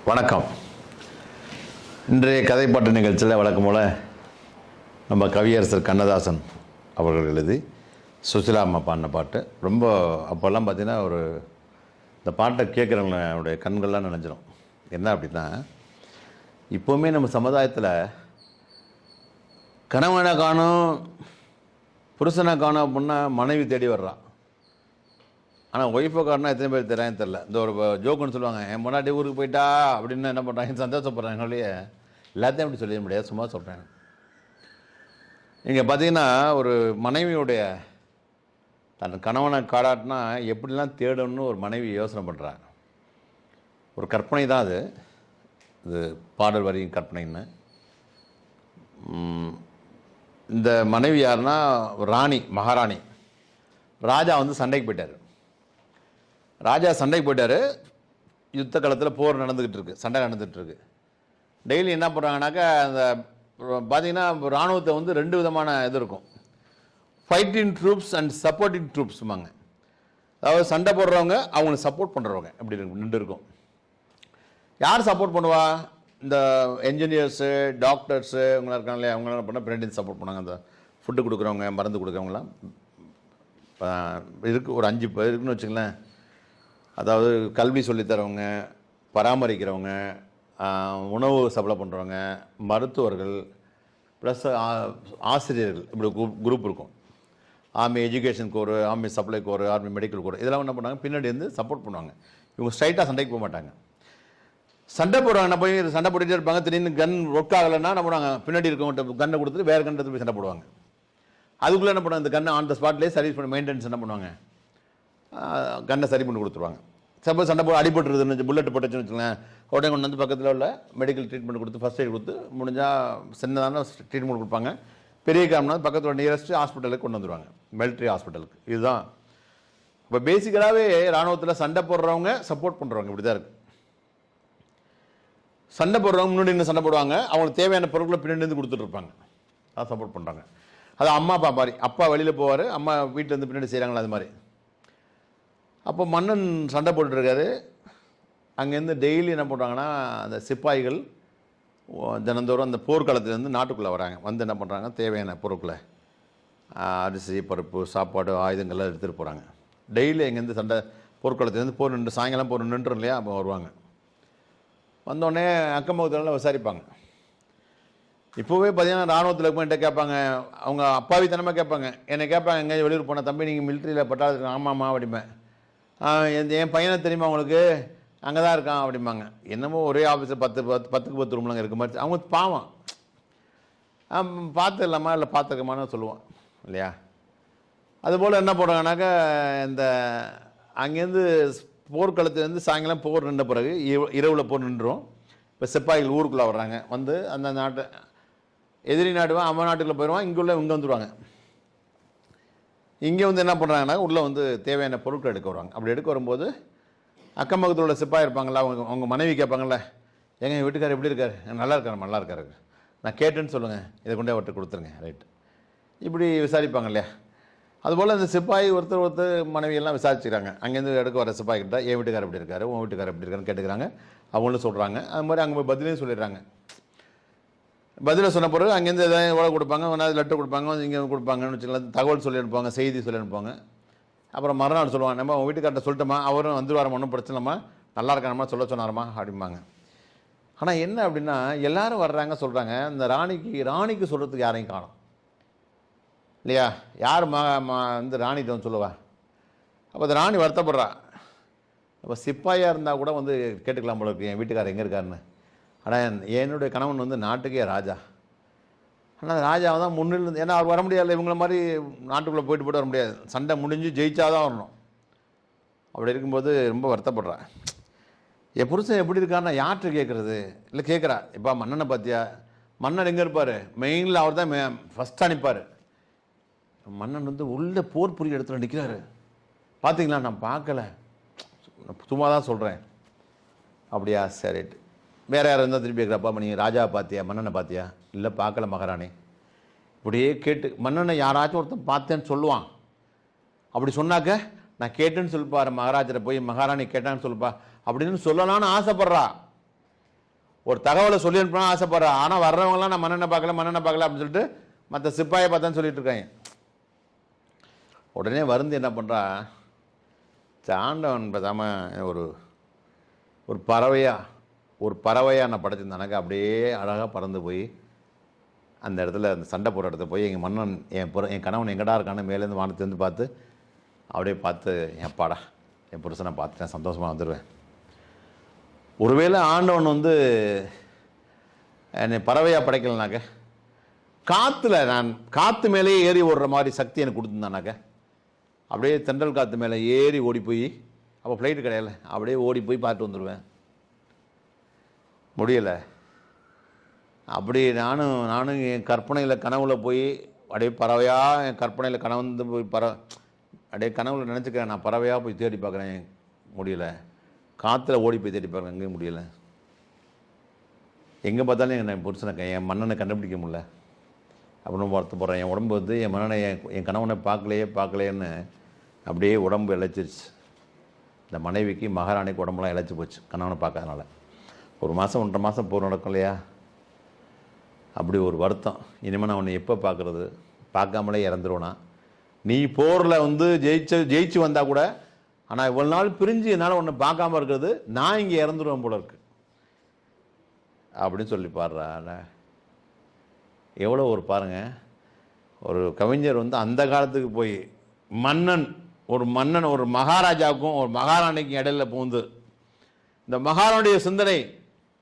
வணக்கம். இன்றைய கதைப்பாட்டு நிகழ்ச்சியில் வழக்கம் போல் நம்ம கவியரசர் கண்ணதாசன் அவர்கள் எழுதி சுசிலா அம்மா பாடின பாட்டு. ரொம்ப அப்போல்லாம் பார்த்திங்கன்னா இந்த பாட்டை கேட்குறவங்களுடைய கண்கள்லாம் நினைஞ்சிடும். என்ன அப்படின்னா, இப்போவுமே நம்ம சமுதாயத்தில் கணவனை காணும் புருஷனை காணும் அப்படின்னா மனைவி தேடி வர்றான். ஆனால் ஒய்ஃபை காரணம் எத்தனை பேர் தெரியாதுன்னு தெரில. இந்த ஒரு ஜோக்குன்னு சொல்லுவாங்க, என் முன்னாடி ஊருக்கு போயிட்டா அப்படின்னு என்ன பண்ணுறாங்க, சந்தோஷப்படுறாங்க. இல்லையே எல்லாத்தையும் அப்படி சொல்லிட முடியாது, சும்மா சொல்கிறேன். இங்கே பார்த்தீங்கன்னா ஒரு மனைவியுடைய தன் கணவனை காடாட்டினா எப்படிலாம் தேடணும்னு ஒரு மனைவி யோசனை பண்ணுறாங்க. ஒரு கற்பனை தான் அது. இது பாடல் வரியும் கற்பனைன்னு. இந்த மனைவி யாருன்னா ராணி, மகாராணி. ராஜா வந்து சண்டைக்கு போயிட்டார். யுத்த காலத்தில் போர் நடந்துக்கிட்டு இருக்குது, சண்டை நடந்துகிட்ருக்கு. டெய்லி என்ன பண்ணுறாங்கனாக்கா, அந்த பார்த்திங்கன்னா இராணுவத்தை வந்து ரெண்டு விதமான இது இருக்கும், ஃபைட்டிங் ட்ரூப்ஸ் அண்ட் சப்போர்ட்டிங் ட்ரூப்ஸுமாங்க. அதாவது சண்டை போடுறவங்க, அவங்களுக்கு சப்போர்ட் பண்ணுறவங்க அப்படி ரெண்டு இருக்கும். யார் சப்போர்ட் பண்ணுவா? இந்த என்ஜினியர்ஸு, டாக்டர்ஸு இவங்களாம் இருக்காங்க இல்லையா, அவங்களாம் பண்ணால் பின்னாடி சப்போர்ட் பண்ணாங்க. அந்த ஃபுட்டு கொடுக்குறவங்க, மருந்து கொடுக்குறவங்களாம் இருக்குது. ஒரு 5 பேர் இருக்குன்னு வச்சுங்களேன். அதாவது கல்வி சொல்லித்தரவங்க, பராமரிக்கிறவங்க, உணவு சப்ளை பண்ணுறவங்க, மருத்துவர்கள், ப்ளஸ் ஆசிரியர்கள், இப்படி குரூப் இருக்கும். Army education corps, army supply corps, army medical corps, இதெல்லாம் என்ன பண்ணுவாங்க, பின்னாடி வந்து சப்போர்ட் பண்ணுவாங்க. இவங்க ஸ்ட்ரைட்டாக சண்டைக்கு போக மாட்டாங்க. சண்டை போடுவாங்க, போய் சண்டை போட்டுகிட்டே இருப்பாங்க. திடீர்னு கன் ஒர்க் ஆகலைன்னா என்ன பண்ணுவாங்க, பின்னாடி இருக்கவங்கள்ட்ட கன்னை கொடுத்துட்டு வேறு கன் எடுத்து போய் சண்டை போடுவாங்க. அதுக்குள்ளே என்ன பண்ணுவாங்க, இந்த கன்னை ஆன் த ஸ்பாட்லேயே சர்வீஸ் பண்ணி மெயின்டெனன்ஸ் என்ன பண்ணுவாங்க, கண்ணை சரி பண்ணி கொடுத்துருவாங்க. சப்போஸ் சண்டை போட அடிபட்டுருதுன்னு, புல்லட் போட்டுச்சுன்னு வச்சுங்களேன், உடனே கொண்டு வந்து பக்கத்தில் உள்ள மெடிக்கல் ட்ரீட்மெண்ட் கொடுத்து, ஃபஸ்ட் எய்ட் கொடுத்து, முடிஞ்சால் சின்னதான ட்ரீட்மெண்ட் கொடுப்பாங்க. பெரிய காரணம் பக்கத்தில் நியரஸ்ட் ஹாஸ்பிட்டலுக்கு கொண்டு வந்துடுவாங்க, மிலிட்ரி ஹாஸ்பிட்டலுக்கு. இதுதான் இப்போ பேசிக்கலாகவே இராணுவத்தில் சண்டை போடுறவங்க சப்போர்ட் பண்ணுறவங்க இப்படி தான் இருக்குது. சண்டை போடுறவங்க முன்னாடி நின்று சண்டை போடுவாங்க, அவங்களுக்கு தேவையான பொருட்களை பின்னாடி இருந்து கொடுத்துட்டு இருப்பாங்க. அதான் சப்போர்ட் பண்ணுறாங்க. அது அம்மா அப்பா மாதிரி. அப்பா வெளியில் போவார், அம்மா வீட்டிலேருந்து பின்னாடி செய்கிறாங்களா அது மாதிரி. அப்போ மன்னன் சண்டை போட்டுருக்காரு. அங்கேருந்து டெய்லி என்ன பண்ணுறாங்கன்னா, அந்த சிப்பாய்கள் தினந்தோறும் அந்த போர்க்காலத்துலேருந்து நாட்டுக்குள்ளே வராங்க. வந்து என்ன பண்ணுறாங்க, தேவையான பொருட்களை அரிசி, பருப்பு, சாப்பாடு, ஆயுதங்கள்லாம் எடுத்துகிட்டு போகிறாங்க. டெய்லி அங்கேருந்து போர்க்காலத்துலேருந்து போர் நின்று, சாயங்காலம் போர் நின்றுரும் இல்லையா, அப்போ வருவாங்க. வந்தோடனே அக்கம் பக்கத்துலலாம் விசாரிப்பாங்க. இப்போவே பார்த்தீங்கன்னா இராணுவத்தில் போய்ட்டு கேட்பாங்க, அவங்க அப்பாவித்தனமாக கேட்பாங்க. என்னை கேட்பாங்க, எங்கேயாவது வெளியூர் போனால், தம்பி நீங்கள் மிலிட்ரியில் பட்டாளத்துக்கு? ஆமாம்மா அப்படிம்பேன். என் பையனை தெரியுமா உங்களுக்கு, அங்கே தான் இருக்கான் அப்படிம்பாங்க. என்னமோ ஒரே ஆஃபீஸில் 10 ரூம்லாம் இருக்க மாதிரி. அவங்க பாவம், பார்த்து இல்லாமா இல்லை பார்த்துக்கமானு சொல்லுவான் இல்லையா. அதுபோல் என்ன போடுறாங்கனாக்கா, இந்த அங்கேருந்து போர்க்களத்துலேருந்து சாயங்காலம் போர் நின்ற பிறகு இரவில் போர் நின்றுடும். இப்போ சிப்பாய்கள் ஊருக்குள்ளே வர்றாங்க. வந்து அந்த நாட்டை எதிரி நாடுவான், அவன் நாட்டுக்குள்ளே போயிடுவான். இங்கே வந்துடுவாங்க. இங்கே வந்து என்ன பண்ணுறாங்கன்னா, உள்ளே வந்து தேவையான பொருட்கள் எடுக்க வருவாங்க. அப்படி எடுக்க வரும்போது அக்கம் பக்கத்தில் உள்ள சிப்பாய் இருப்பாங்களா, அவங்க மனைவி கேட்பாங்கள்ல, எங்கள் வீட்டுக்காரர் எப்படி இருக்கார்? நல்லா இருக்காரு, நான் கேட்டேன்னு சொல்லுங்கள், இதை கொண்டே அவர்கிட்ட கொடுத்துருங்க, ரைட்டு. இப்படி விசாரிப்பாங்க இல்லையா. அதுபோல் இந்த சிப்பாய் ஒருத்தர் மனைவியெல்லாம் விசாரிச்சுக்கிறாங்க. அங்கேருந்து எடுக்க வர சிப்பாய்கிட்ட, என் வீட்டுக்காரர் எப்படி இருக்காரு, உன் வீட்டுக்காரர் எப்படி இருக்காருன்னு கேட்டுக்கிறாங்க. அவங்களும் சொல்கிறாங்க. அது மாதிரி அங்கே போய் பதிலையும் சொல்லிடுறாங்க. பதிலை சொன்ன பிறகு அங்கேருந்து எதாவது எவ்வளோ கொடுப்பாங்க, ஒன்றாவது லெட்டர் கொடுப்பாங்க, இங்கே கொடுப்பாங்கன்னு வச்சுக்கலாம். தகவல் சொல்லி அனுப்புவாங்க, செய்தி சொல்லி அனுப்புவாங்க. அப்புறம் மறுநாள் சொல்லுவாங்க, நம்ம உங்கள் வீட்டுக்கார்ட்ட சொல்லிட்டோமா, அவரும் வந்துடுவாரம்மா, ஒன்றும் பிரச்சனைம்மா, நல்லா இருக்கானம்மா, சொல்ல சொன்னாரம்மா அப்படிம்பாங்க. ஆனால் என்ன அப்படின்னா, எல்லோரும் வர்றாங்க, சொல்கிறாங்க. இந்த ராணிக்கு சொல்கிறதுக்கு யாரையும் காணும் இல்லையா. யார் வந்து ராணிகிட்ட வந்து சொல்லுவா. அப்போ அந்த ராணி வருத்தப்படுறா. அப்போ சிப்பாயாக இருந்தால் கூட வந்து கேட்டுக்கலாம் போல இருக்கு, என் வீட்டுக்காரர் எங்கே இருக்காருன்னு. ஆனால் என்னுடைய கணவன் வந்து நாட்டுக்கே ராஜா. ஆனால் ராஜாவை தான் முன்னில், ஏன்னா அவர் வர முடியாது, இவங்கள மாதிரி நாட்டுக்குள்ளே போயிட்டு வர முடியாது. சண்டை முடிஞ்சு ஜெயிச்சாதான் வரணும். அப்படி இருக்கும்போது ரொம்ப வருத்தப்படுறேன். என் புருஷன் எப்படி இருக்காருன்னா யார்கிட்ட கேட்குறது இல்லை, கேட்குறா. இப்போ மன்னனை பார்த்தியா, மன்னன் எங்கே இருப்பார், மெயினில் அவர் தான் ஃபஸ்ட் அனுப்பார். மன்னன் வந்து உள்ள போர் புரிய இடத்துல நிற்கிறாரு. பார்த்தீங்களா? நான் பார்க்கல, சும்மா தான் சொல்கிறேன். அப்படியா, சரிட்டு. வேறு யாரும் இருந்தால் திருப்பி கேட்குறப்பா, நீங்கள் ராஜாவை பார்த்தியா, மன்னனை பார்த்தியா? இல்லை பார்க்கல மகாராணி. இப்படியே கேட்டு மன்னனை யாராச்சும் ஒருத்தன் பார்த்தேன்னு சொல்லுவான். அப்படி சொன்னாக்க நான் கேட்டேன்னு சொல்லிப்பார், மகாராஜரை போய் மகாராணி கேட்டான்னு சொல்லுப்பா அப்படின்னு சொல்லலான்னு ஆசைப்பட்றா. ஒரு தகவலை சொல்லி அனுப்பணும் ஆசைப்படுறான். ஆனால் வர்றவங்களாம் நான் மண்ணெண்ணை பார்க்கல அப்படின்னு சொல்லிட்டு மற்ற சிப்பாயை பார்த்தான்னு சொல்லிட்டு இருக்காங்க. உடனே வருந்து என்ன பண்ணுறா, ஆண்டவன் பேசாமல் ஒரு பறவையாக நான் படைச்சிருந்தானாக்கா அப்படியே அழகாக பறந்து போய் அந்த இடத்துல அந்த சண்டை போடுற இடத்துல போய் எங்கள் மன்னன் என் கணவன் எங்கடா இருக்கான்னு மேலேருந்து வானத்துலேருந்து பார்த்து அப்படியே பார்த்து எப்பாடா என் புருஷனை பார்த்துட்டேன், சந்தோஷமாக வந்துடுவேன். ஒருவேளை ஆண்டவன் வந்து என்னை பறவையாக படைக்கலனாக்க, நான் காற்று மேலேயே ஏறி ஓடுற மாதிரி சக்தி எனக்கு கொடுத்துருந்தானாக்க, அப்படியே தென்றல் காற்று மேலே ஏறி ஓடி போய், அப்போ ஃப்ளைட்டு கிடையாது, அப்படியே ஓடி போய் பார்த்து வந்துடுவேன். முடியலை. அப்படி நானும் என் கற்பனையில் கனவுல போய் அப்படியே பறவையாக என் கற்பனையில் கனவு போய் அப்படியே கனவுல நினச்சிக்கிறேன், நான் பறவையாக போய் தேடி பார்க்குறேன், முடியலை. காற்றுல ஓடி போய் தேடி பார்க்குறேன், எங்கேயும் முடியலை. எங்கே பார்த்தாலும் என் புருஷனை என் மன்னனை கண்டுபிடிக்க முடியல அப்படின்னு வருத்தப்படுறேன். என் உடம்பு வந்து என் மன்னனை என் கணவனை பார்க்கலையேன்னு அப்படியே உடம்பு இழைச்சிருச்சு. இந்த மனைவிக்கு மகாராணிக்கு உடம்புலாம் இழைச்சி போச்சு கணவனை பார்க்காதனால. 1 மாதம் 1.5 மாதம் போர் நடக்கும் இல்லையா, அப்படி ஒரு வருத்தம். இனிமேல் நான் உன்னை எப்போ பார்க்குறது, பார்க்காமலே இறந்துருவேனா, நீ போரில் வந்து ஜெயிச்சு வந்தால் கூட, ஆனால் இவ்வளோ நாள் பிரிஞ்சு என்னால் உன்னை பார்க்காம இருக்கிறது, நான் இங்கே இறந்துருவேன் போல இருக்கு அப்படின்னு சொல்லி பாடுறா. எவ்வளோ ஒரு பாருங்கள், ஒரு கவிஞர் வந்து அந்த காலத்துக்கு போய் ஒரு மகாராஜாவுக்கும் ஒரு மகாராணிக்கும் இடையில பூந்து இந்த மகாராணியுடைய சிந்தனை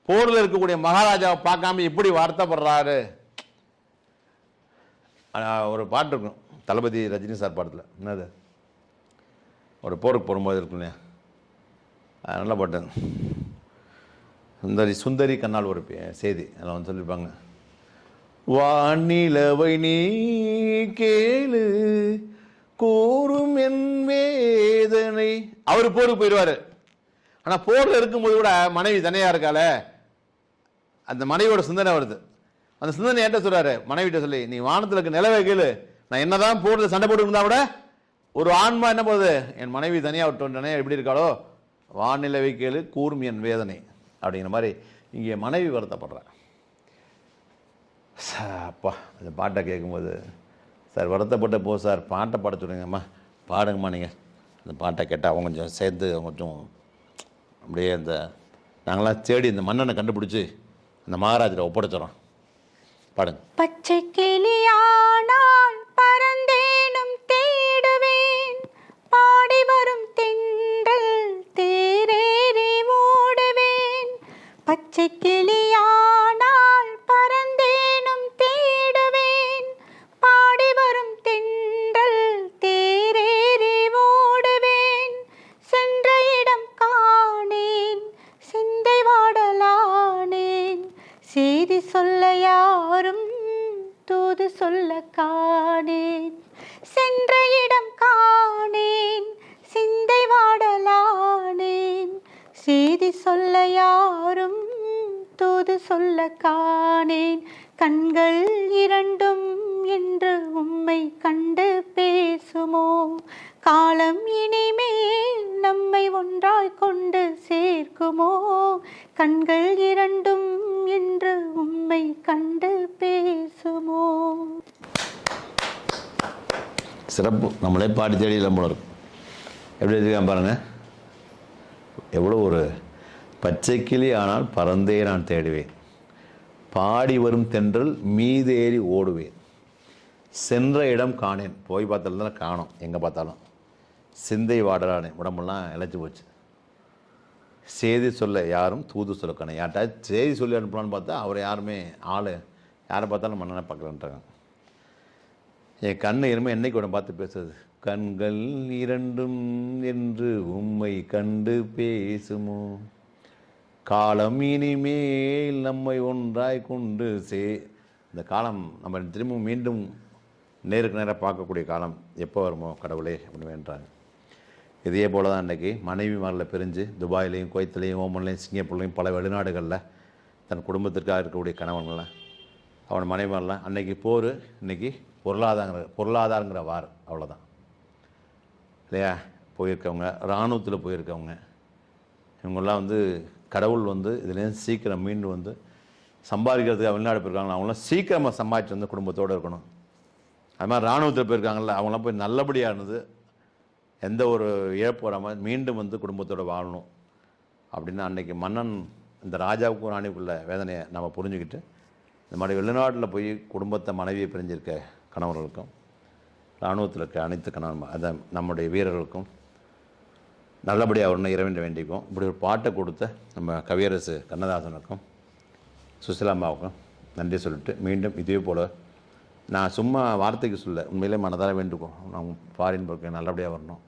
போரில் இருக்கக்கூடிய மகாராஜாவை பார்க்காம எப்படி வருத்தப்படுறாரு. ஒரு பாட்டு இருக்கும், தளபதி ரஜினி சார் பாடத்தில், என்னது, ஒரு போருக்கு போகும்போது இருக்கும் இல்லையா, நல்ல பாட்டு. சுந்தரி கண்ணால் ஒரு செய்தி அதில் வந்து சொல்லியிருப்பாங்க, வானிலவை நீ கேளு கூறும் என் வேதனை. அவர் போருக்கு போயிடுவார். ஆனால் போரில் இருக்கும்போது கூட மனைவி தனியாக இருக்கால, அந்த மனைவியோட சிந்தனை வருது. அந்த சிந்தனை ஏன்ட்ட சொல்கிறாரு, மனைவிட்ட சொல்லி, நீ வானத்தில் இருக்க நிலவை கேளு, நான் என்னதான் போரில் சண்டை போட்டு இருந்தா கூட ஒரு ஆன்மா என்ன போகுது, என் மனைவி தனியாக விட்டோன்னே எப்படி இருக்காளோ, வானிலவை கேளு கூறும் என் வேதனை அப்படிங்கிற மாதிரி இங்கே மனைவி வருத்தப்படுறேன். அப்பா அந்த பாட்டை கேட்கும்போது, சார் வருத்தப்பட்ட சார் பாட்டை பாட சொல்லுங்கம்மா, பாடுங்கம்மா நீங்கள். அந்த பாட்டை கேட்டால் அவங்க கொஞ்சம் சேர்ந்து கொஞ்சம் அப்படியே அந்த நாங்களாம் தேடி இந்த மன்னனை கண்டுபிடிச்சி அந்த மகாராஜரை ஒப்படைச்சிடறோம். பாடுங்க. பச்சை கிளியானால் பறந்தேனும் தேடுவேன், பாடி வரும் தென்றல் தேரேறி ஓடுவேன். பச்சை கிளியானால் பறந்தேனும் தேடுவேன், பாடி வரும் தென்றல் தேரேறி ஓடுவேன். சென்ற இடம் காணேன், சிந்தை வாடலானேன், செய்தி சொல்ல யாரும் தூது சொல்ல காணேன். சென்ற இடம் காணேன், சிந்தை வாடலானேன், செய்தி சொல்ல யாரும் தூது சொல்ல காணேன். கண்கள் இரண்டும் என்று உம்மை கண்டு பேசுமோ, காலம் இனிமேல் நம்மை ஒன்றாய் கொண்டு சேர்க்குமோ. கண்கள் இரண்டும் என்று உம்மை கண்டு பேசுமோ. சிறப்பு. நம்மளே பாடி தேடி போல இருக்கும். எப்படி இருக்கான் பாருங்க, எவ்வளோ ஒரு பச்சை கிளி ஆனால் பறந்தே நான் தேடுவேன், பாடி வரும் தென்றல் மீதேறி ஓடுவேன், சென்ற இடம் காணேன், போய் பார்த்தாலும் காணோம், எங்கே பார்த்தாலும் சிந்தை வாடலானே, உடம்பெல்லாம் இழைச்சி போச்சு, செய்தி சொல்ல யாரும் தூது சொல்ல காணேன். யார்ட்டாச்சும் செய்தி சொல்லி அனுப்பலான்னு பார்த்தா அவர் யாருமே யாரை பார்த்தாலும் மன்னனை பார்க்கலன்றாங்க. என் கண்ணு இருமை என்னைக்கு உடனே பார்த்து பேசுறது, கண்கள் இரண்டும் என்று உம்மை கண்டு பேசுமோ, காலம் இனிமேல் நம்மை ஒன்றாய் கொண்டு இந்த காலம் நம்ம திரும்ப மீண்டும் நேருக்கு நேராக பார்க்கக்கூடிய காலம் எப்போ வருமோ கடவுளே அப்படின்னு வேண்டாங்க. இதே போல் தான் அன்றைக்கி மனைவிமாரில் பிரிஞ்சு துபாயிலையும் குவைத்திலையும் ஓமன்லையும் சிங்கப்பூர்லையும் பல வெளிநாடுகளில் தன் குடும்பத்திற்காக இருக்கக்கூடிய கணவன்கள்லாம் அவன் மனைவிமாரெலாம் அன்றைக்கி போர், இன்றைக்கி பொருளாதாரங்கிற வார், அவ்வளோதான் இல்லையா. போயிருக்கவங்க, இராணுவத்தில் போயிருக்கவங்க, இவங்கெல்லாம் வந்து கடவுள் வந்து இதுலேருந்து சீக்கிரம் மீண்டு வந்து சம்பாதிக்கிறதுக்கு வெளிநாடு போயிருக்காங்களா அவங்களாம் சீக்கிரமாக சம்பாதிச்சு வந்து குடும்பத்தோடு இருக்கணும். அது மாதிரி இராணுவத்தில் போயிருக்காங்கல்ல அவங்களாம் போய் நல்லபடியானது எந்த ஒரு இழப்பு வராமல் மீண்டும் வந்து குடும்பத்தோடு வாழணும் அப்படின்னு அன்றைக்கி மன்னன் இந்த ராஜாவுக்கும் ராணிக்குள்ள வேதனையை நம்ம புரிஞ்சுக்கிட்டு இந்த மாதிரி வெளிநாட்டில் போய் குடும்பத்தை மனைவியை பிரிஞ்சிருக்க கணவர்களுக்கும் இராணுவத்தில் இருக்க அனைத்து கணவன் அதை நம்முடைய வீரர்களுக்கும் நல்லபடியாக வரணும் இறைவன் வேண்டிக்கும். இப்படி ஒரு பாட்டை கொடுத்த நம்ம கவியரசு கண்ணதாசனுக்கும் சுசிலாமாவுக்கும் நன்றி சொல்லிட்டு மீண்டும் இதே போல் நான் சும்மா வார்த்தைக்கு சொல்ல உண்மையிலே மனதார வேண்டுக்கும் நம்ம ஃபாரின் போக்கு நல்லபடியாக வரணும்,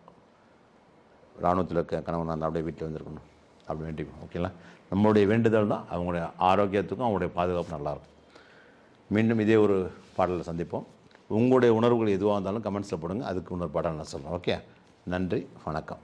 இராணுவத்தில் இருக்க கணவன் நல்லபடியாக வீட்டில் வந்துருக்கணும் அப்படி வேண்டிக்கும். ஓகேங்களா? நம்மளுடைய வேண்டுதல் தான் அவங்களுடைய ஆரோக்கியத்துக்கும் அவங்களுடைய பாதுகாப்பு நல்லாயிருக்கும். மீண்டும் இதே ஒரு பாடலில் சந்திப்போம். உங்களுடைய உணர்வுகள் எதுவாக இருந்தாலும் கமெண்ட்ஸில் போடுங்க, அதுக்கு இன்னொரு பாடல் நான் சொல்கிறேன். ஓகே, நன்றி, வணக்கம்.